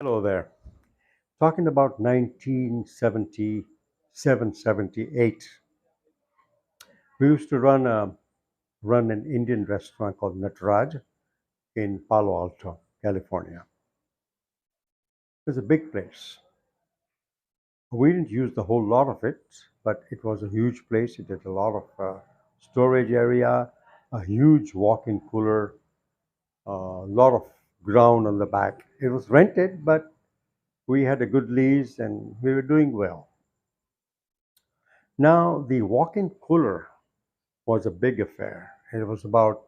Hello there. Talking about 1977, 78, we used to run an Indian restaurant called Nataraja in Palo Alto, California. It was a big place. We didn't use the whole lot of it, but it was a huge place. It had a lot of storage area, a huge walk-in cooler, a lot of ground on the back. It was rented, but we had a good lease and we were doing well. Now, the walk-in cooler was a big affair. It was about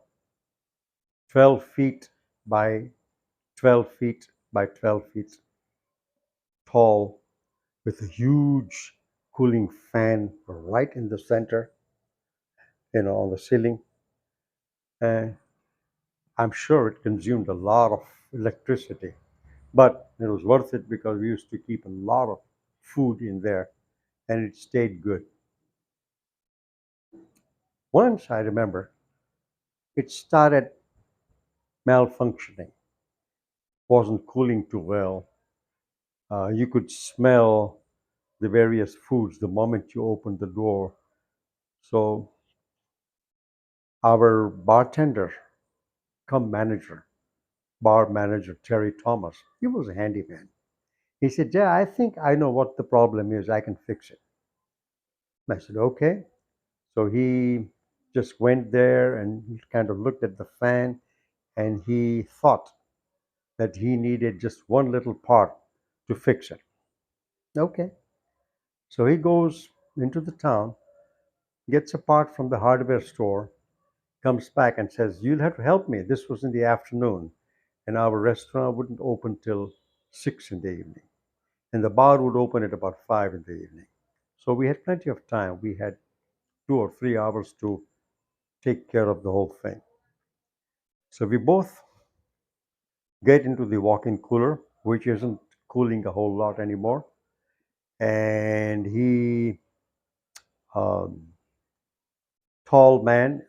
12 feet by 12 feet by 12 feet tall with a huge cooling fan right in the center, on the ceiling. And I'm sure it consumed a lot of electricity, but it was worth it because we used to keep a lot of food in there and it stayed good. Once I remember, it started malfunctioning, wasn't cooling too well. You could smell the various foods the moment you opened the door. So our bartender, come manager, bar manager Terry Thomas, he was a handyman. He said, "Yeah, I think I know what the problem is. I can fix it." I said, "Okay." So he just went there and he kind of looked at the fan and he thought that he needed just one little part to fix it. Okay. So he goes into the town, gets a part from the hardware store, comes back and says, "You'll have to help me." This was in the afternoon, and our restaurant wouldn't open till 6 in the evening, and the bar would open at about 5 in the evening. So we had plenty of time. We had 2 or 3 hours to take care of the whole thing. So we both get into the walk-in cooler, which isn't cooling a whole lot anymore, and he, um, tall man,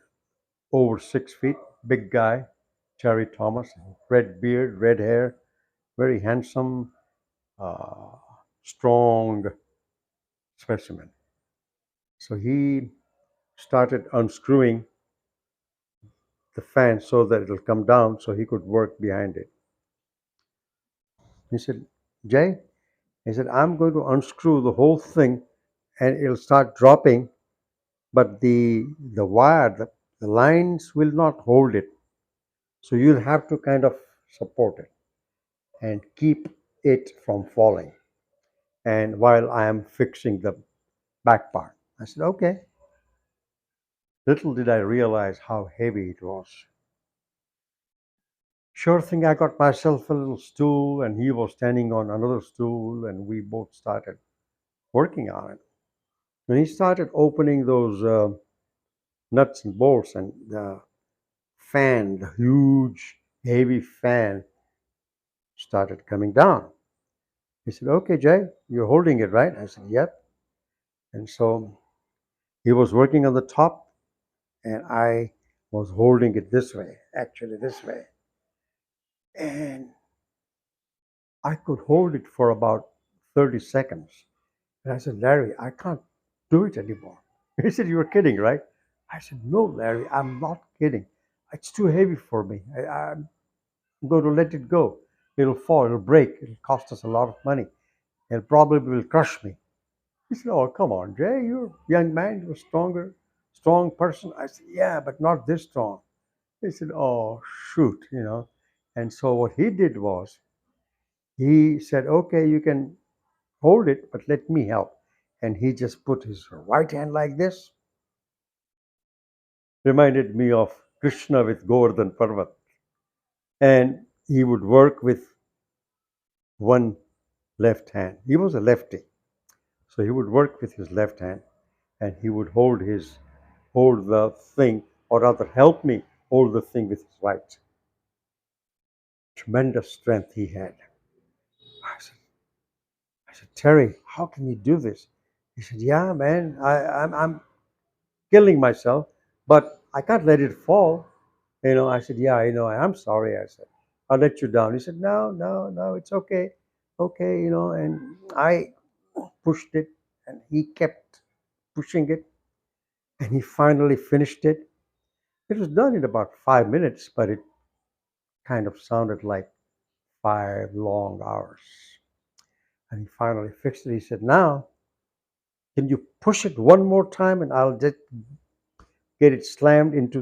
over 6 feet, big guy, Terry Thomas, red beard, red hair, very handsome, uh, strong specimen. So he started unscrewing the fan so that it'll come down so he could work behind it. He said, "Jay," he said, "I'm going to unscrew the whole thing and it'll start dropping, but the wire, the lines will not hold it. So you'll have to kind of support it and keep it from falling. And while I am fixing the back part." I said, "Okay." Little did I realize how heavy it was. Sure thing, I got myself a little stool, and he was standing on another stool, and we both started working on it. When he started opening those nuts and bolts, and the fan, the huge, heavy fan, started coming down. He said, "Okay, Jay, you're holding it, right?" I said, "Yep." And so he was working on the top, and I was holding it this way, actually this way. And I could hold it for about 30 seconds. And I said, "Larry, I can't do it anymore." He said, "You were kidding, right?" I said, "No, Larry, I'm not kidding. It's too heavy for me. I'm going to let it go. It'll fall, it'll break, it'll cost us a lot of money. It probably will crush me." He said, "Oh, come on, Jay, you're a young man, you're a strong person." I said, "Yeah, but not this strong." He said, "Oh, shoot. And so what he did was he said, "Okay, you can hold it, but let me help." And he just put his right hand like this, reminded me of Krishna with Govardhan Parvat. And he would work with one left hand. He was a lefty. So he would work with his left hand and he would hold the thing, or rather help me hold the thing with his right. Tremendous strength he had. I said, "Terry, how can you do this?" He said, "Yeah, man, I'm killing myself, but I can't let it fall." I said, "Yeah, I know. I'm sorry." I said, "I'll let you down." He said, "No, no, no, it's okay. Okay, and I pushed it, and he kept pushing it, and he finally finished it. It was done in about 5 minutes, but it kind of sounded like 5 long hours. And he finally fixed it. He said, "Now, can you push it one more time, and I'll just get it slammed into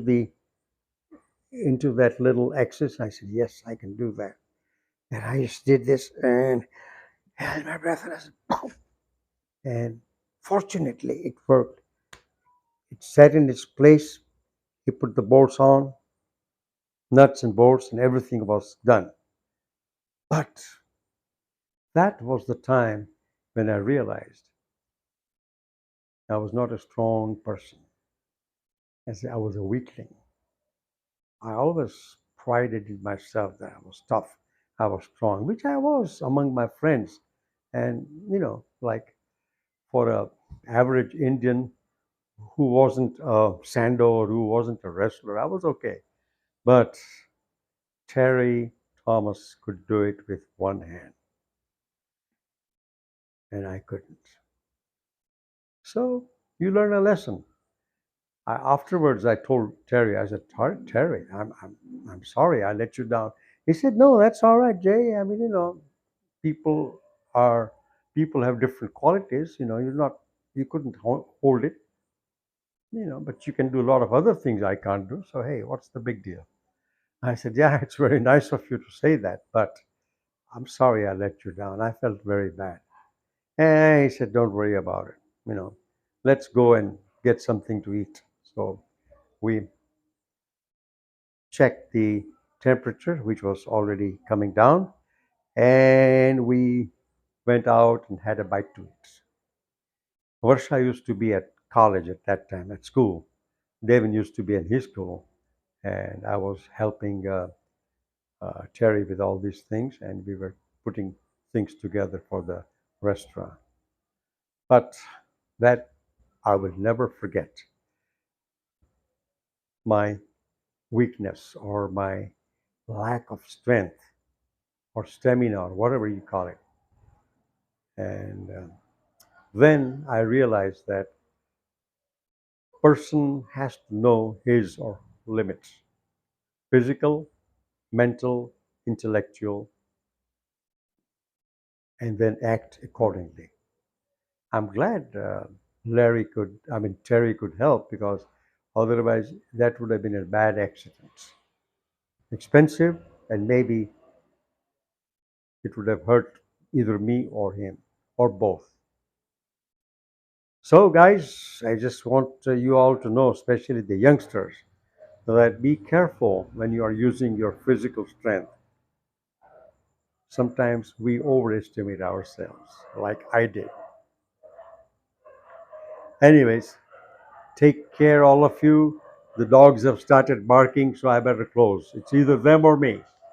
that little X's?" I said, "Yes, I can do that." And I just did this and held my breath, and I said, "Pow!" And fortunately, it worked. It sat in its place. He put the bolts on, nuts and bolts, and everything was done. But that was the time when I realized I was not a strong person. As I was a weakling. I always prided in myself that I was tough, I was strong, which I was among my friends. And like for a average Indian who wasn't a sando or who wasn't a wrestler, I was okay. But Terry Thomas could do it with one hand, and I couldn't. So you learn a lesson. Afterwards, I told Terry, I said, Terry, I'm sorry, I let you down. He said, no, that's all right, Jay. I mean, people are, people have different qualities. You couldn't hold it, but you can do a lot of other things I can't do. So, hey, what's the big deal? I said, yeah, it's very nice of you to say that, but I'm sorry I let you down. I felt very bad. And he said, don't worry about it. You know, let's go and get something to eat. So we checked the temperature, which was already coming down, and we went out and had a bite to eat. Varsha used to be at college at that time, at school. Devin used to be in his school, and I was helping Terry with all these things, and we were putting things together for the restaurant. But that I will never forget my weakness or my lack of strength or stamina or whatever you call it. And then I realized that person has to know his or limits, physical, mental, intellectual, and then act accordingly. I'm glad Terry could help because otherwise that would have been a bad accident. Expensive, and maybe it would have hurt either me or him or both. So, guys, I just want you all to know, especially the youngsters, that be careful when you are using your physical strength. Sometimes we overestimate ourselves, like I did. Anyways, take care, all of you. The dogs have started barking, so I better close. It's either them or me.